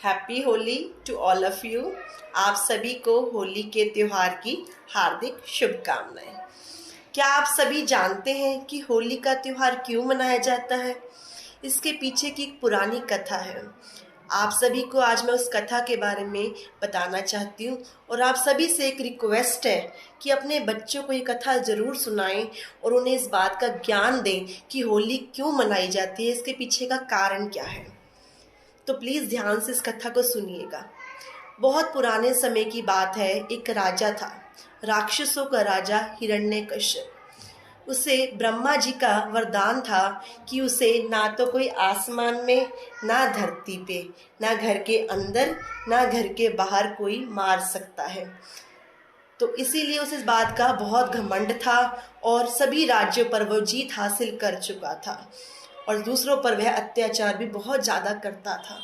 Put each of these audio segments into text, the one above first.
Happy Holi to all of you. आप सभी को होली के त्यौहार की हार्दिक शुभकामनाएं। क्या आप सभी जानते हैं कि होली का त्यौहार क्यों मनाया जाता है? इसके पीछे की एक पुरानी कथा है। आप सभी को आज मैं उस कथा के बारे में बताना चाहती हूँ और आप सभी से एक रिक्वेस्ट है कि अपने बच्चों को ये कथा ज़रूर सुनाएं और उन्हें इस बात का ज्ञान दें कि होली क्यों मनाई जाती है, इसके पीछे का कारण क्या है। तो प्लीज़ ध्यान से इस कथा को सुनिएगा। बहुत पुराने समय की बात है। एक राजा था, राक्षसों का राजा हिरण्यकश्यप। उसे ब्रह्मा जी का वरदान था कि उसे ना तो कोई आसमान में, ना धरती पे, ना घर के अंदर, ना घर के बाहर कोई मार सकता है। तो इसीलिए उसे इस बात का बहुत घमंड था और सभी राज्यों पर वो जीत हासिल कर चुका था और दूसरों पर वह अत्याचार भी बहुत ज़्यादा करता था।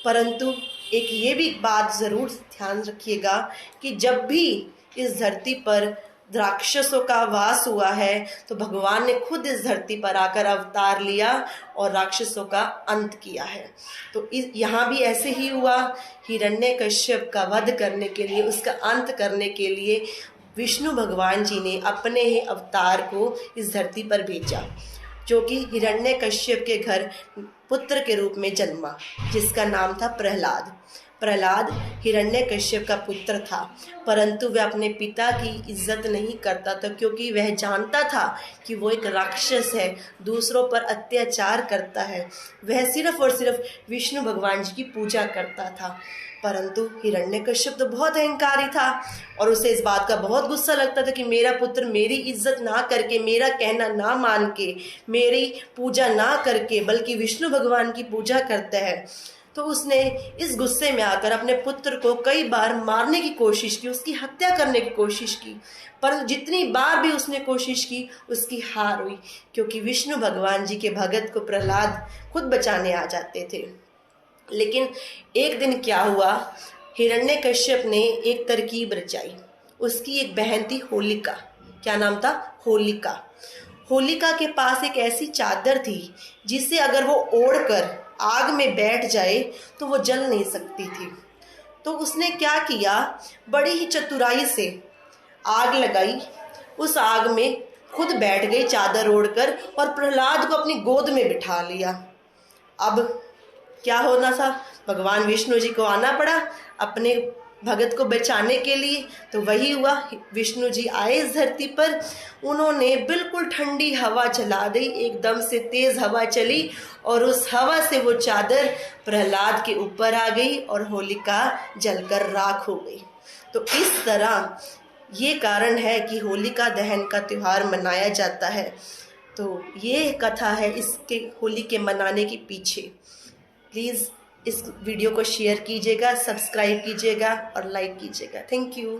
परंतु एक ये भी बात ज़रूर ध्यान रखिएगा कि जब भी इस धरती पर राक्षसों का वास हुआ है तो भगवान ने खुद इस धरती पर आकर अवतार लिया और राक्षसों का अंत किया है। तो यहाँ भी ऐसे ही हुआ। हिरण्यकश्यप का वध करने के लिए, उसका अंत करने के लिए विष्णु भगवान जी ने अपने ही अवतार को इस धरती पर भेजा, जो कि हिरण्यकश्यप के घर पुत्र के रूप में जन्मा, जिसका नाम था प्रहलाद। प्रहलाद हिरण्यकश्यप का पुत्र था, परंतु वह अपने पिता की इज्जत नहीं करता था, क्योंकि वह जानता था कि वो एक राक्षस है, दूसरों पर अत्याचार करता है। वह सिर्फ और सिर्फ विष्णु भगवान जी की पूजा करता था। परंतु हिरण्यकश्यप तो बहुत अहंकारी था और उसे इस बात का बहुत गुस्सा लगता था कि मेरा पुत्र मेरी इज्जत ना करके, मेरा कहना ना मान के, मेरी पूजा ना करके बल्कि विष्णु भगवान की पूजा करता है। तो उसने इस गुस्से में आकर अपने पुत्र को कई बार मारने की कोशिश की, उसकी हत्या करने की कोशिश की, पर जितनी बार भी उसने कोशिश की उसकी हार हुई, क्योंकि विष्णु भगवान जी के भगत को प्रहलाद खुद बचाने आ जाते थे। लेकिन एक दिन क्या हुआ, हिरण्यकश्यप ने एक तरकीब रचाई। उसकी एक बहन थी होलिका। क्या नाम था? होलिका। होलिका के पास एक ऐसी चादर थी जिसे अगर वो ओढ़कर आग में बैठ जाए तो वो जल नहीं सकती थी। तो उसने क्या किया, बड़ी ही चतुराई से आग लगाई, उस आग में खुद बैठ गई चादर ओढ़कर और प्रहलाद को अपनी गोद में बिठा लिया। अब क्या होना था, भगवान विष्णु जी को आना पड़ा अपने भगत को बचाने के लिए। तो वही हुआ, विष्णु जी आए इस धरती पर, उन्होंने बिल्कुल ठंडी हवा चला दी, एकदम से तेज हवा चली और उस हवा से वो चादर प्रहलाद के ऊपर आ गई और होलिका जलकर राख हो गई। तो इस तरह ये कारण है कि होलिका दहन का त्यौहार मनाया जाता है। तो ये कथा है इसके होली के मनाने के पीछे। प्लीज़ इस वीडियो को शेयर कीजिएगा, सब्सक्राइब कीजिएगा और लाइक कीजिएगा। Thank you.